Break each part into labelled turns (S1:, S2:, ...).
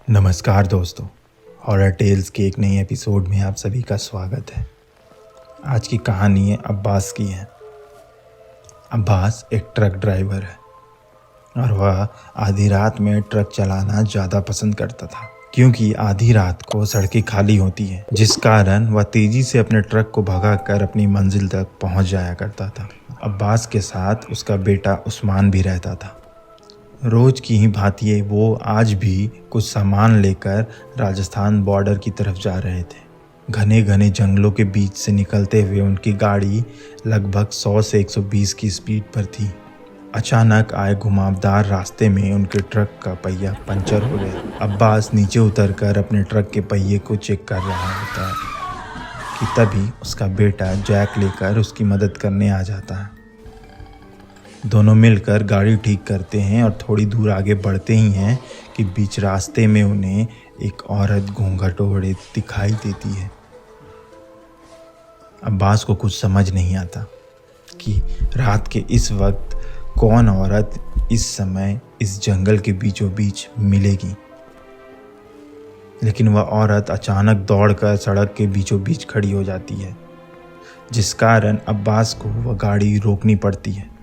S1: नमस्कार दोस्तों, horror tales के एक नए एपिसोड में आप सभी का स्वागत है। आज की कहानी है अब्बास की है। अब्बास एक ट्रक ड्राइवर है और वह आधी रात में ट्रक चलाना ज़्यादा पसंद करता था, क्योंकि आधी रात को सड़कें खाली होती हैं, जिस कारण वह तेज़ी से अपने ट्रक को भगाकर अपनी मंजिल तक पहुंच जाया करता था। अब्बास के साथ उसका बेटा उस्मान भी रहता था। रोज की ही भांति वो आज भी कुछ सामान लेकर राजस्थान बॉर्डर की तरफ जा रहे थे। घने घने जंगलों के बीच से निकलते हुए उनकी गाड़ी लगभग 100 से 120 की स्पीड पर थी। अचानक आए घुमावदार रास्ते में उनके ट्रक का पहिया पंचर हो गया। अब्बास नीचे उतरकर अपने ट्रक के पहिए को चेक कर रहा होता है कि तभी उसका बेटा जैक लेकर उसकी मदद करने आ जाता है। दोनों मिलकर गाड़ी ठीक करते हैं और थोड़ी दूर आगे बढ़ते ही हैं कि बीच रास्ते में उन्हें एक औरत घूंघट ओढ़े दिखाई देती है। अब्बास को कुछ समझ नहीं आता कि रात के इस वक्त कौन औरत इस समय इस जंगल के बीचों बीच मिलेगी। लेकिन वह औरत अचानक दौड़कर सड़क के बीचों बीच खड़ी हो जाती है, जिस कारण अब्बास को वह गाड़ी रोकनी पड़ती है।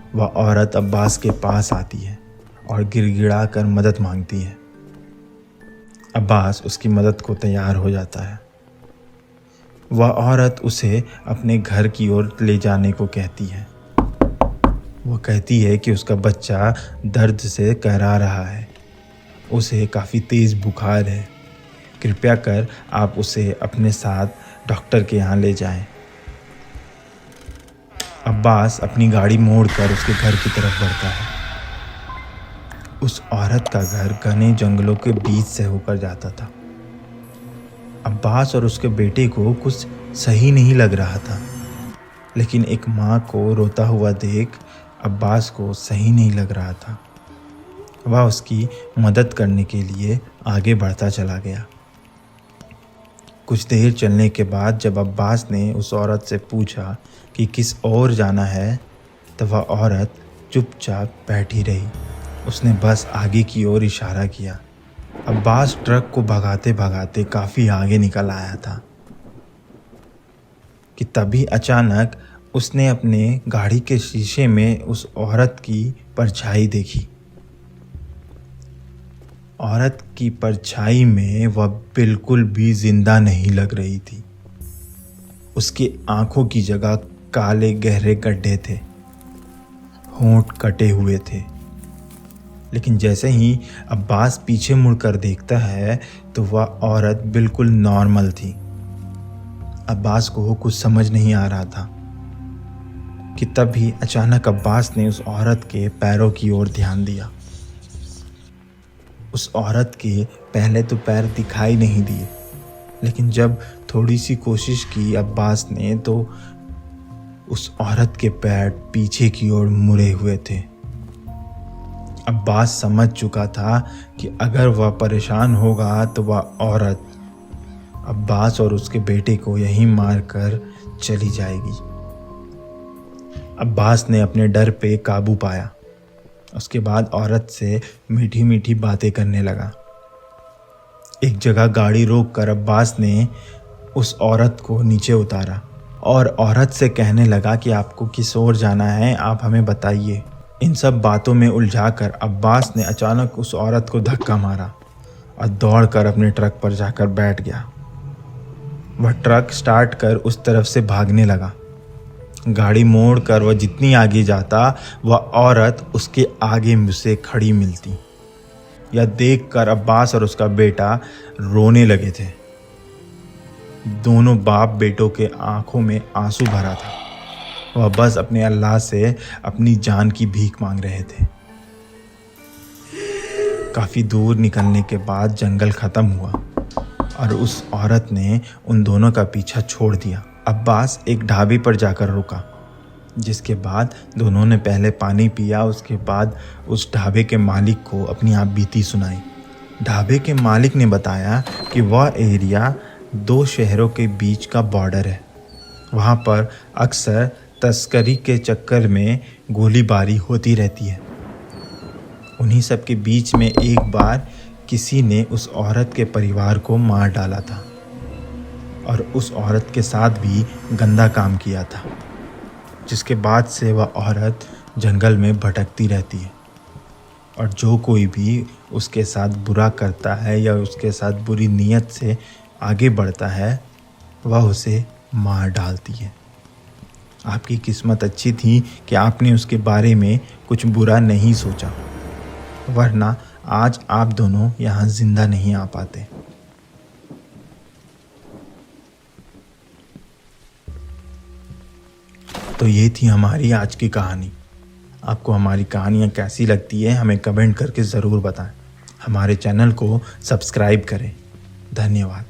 S1: वह औरत अब्बास के पास आती है और गिड़गिड़ा कर मदद मांगती है। अब्बास उसकी मदद को तैयार हो जाता है। वह औरत उसे अपने घर की ओर ले जाने को कहती है। वह कहती है कि उसका बच्चा दर्द से कहरा रहा है, उसे काफ़ी तेज़ बुखार है, कृपया कर आप उसे अपने साथ डॉक्टर के यहाँ ले जाएं। अब्बास अपनी गाड़ी मोड़कर उसके घर की तरफ बढ़ता है। उस औरत का घर घने जंगलों के बीच से होकर जाता था। अब्बास और उसके बेटे को कुछ सही नहीं लग रहा था, लेकिन एक माँ को रोता हुआ देख अब्बास को सही नहीं लग रहा था। वह उसकी मदद करने के लिए आगे बढ़ता चला गया। कुछ देर चलने के बाद जब अब्बास ने उस औरत से पूछा कि किस ओर जाना है, तो वह औरत चुपचाप बैठी रही। उसने बस आगे की ओर इशारा किया। अब्बास ट्रक को भगाते भगाते काफ़ी आगे निकल आया था कि तभी अचानक उसने अपने गाड़ी के शीशे में उस औरत की परछाई देखी। औरत की परछाई में वह बिल्कुल भी जिंदा नहीं लग रही थी। उसकी आंखों की जगह काले गहरे गड्ढे थे, होंठ कटे हुए थे। लेकिन जैसे ही अब्बास पीछे मुड़कर देखता है तो वह औरत बिल्कुल नॉर्मल थी। अब्बास को कुछ समझ नहीं आ रहा था कि तभी अचानक अब्बास ने उस औरत के पैरों की ओर ध्यान दिया। उस औरत के पहले तो पैर दिखाई नहीं दिए, लेकिन जब थोड़ी सी कोशिश की अब्बास ने तो उस औरत के पैर पीछे की ओर मुड़े हुए थे। अब्बास समझ चुका था कि अगर वह परेशान होगा तो वह औरत अब्बास और उसके बेटे को यहीं मारकर चली जाएगी। अब्बास ने अपने डर पे काबू पाया। उसके बाद औरत से मीठी मीठी बातें करने लगा। एक जगह गाड़ी रोककर अब्बास ने उस औरत को नीचे उतारा और औरत से कहने लगा कि आपको किस ओर जाना है, आप हमें बताइए। इन सब बातों में उलझाकर अब्बास ने अचानक उस औरत को धक्का मारा और दौड़कर अपने ट्रक पर जाकर बैठ गया। वह ट्रक स्टार्ट कर उस तरफ से भागने लगा। गाड़ी मोड़कर वह जितनी आगे जाता वह औरत उसके आगे मुझसे खड़ी मिलती। यह देखकर अब्बास और उसका बेटा रोने लगे थे। दोनों बाप बेटों के आंखों में आंसू भरा था। वह बस अपने अल्लाह से अपनी जान की भीख मांग रहे थे। काफ़ी दूर निकलने के बाद जंगल ख़त्म हुआ और उस औरत ने उन दोनों का पीछा छोड़ दिया। अब्बास एक ढाबे पर जाकर रुका, जिसके बाद दोनों ने पहले पानी पिया। उसके बाद उस ढाबे के मालिक को अपनी आप बीती सुनाई। ढाबे के मालिक ने बताया कि वह एरिया 2 शहरों के बीच का बॉर्डर है। वहाँ पर अक्सर तस्करी के चक्कर में गोलीबारी होती रहती है। उन्हीं सब के बीच में एक बार किसी ने उस औरत के परिवार को मार डाला था और उस औरत के साथ भी गंदा काम किया था, जिसके बाद से वह औरत जंगल में भटकती रहती है और जो कोई भी उसके साथ बुरा करता है या उसके साथ बुरी नीयत से आगे बढ़ता है वह उसे मार डालती है। आपकी किस्मत अच्छी थी कि आपने उसके बारे में कुछ बुरा नहीं सोचा, वरना आज आप दोनों यहाँ जिंदा नहीं आ पाते। तो ये थी हमारी आज की कहानी। आपको हमारी कहानियाँ कैसी लगती है हमें कमेंट करके ज़रूर बताएं। हमारे चैनल को सब्सक्राइब करें। धन्यवाद।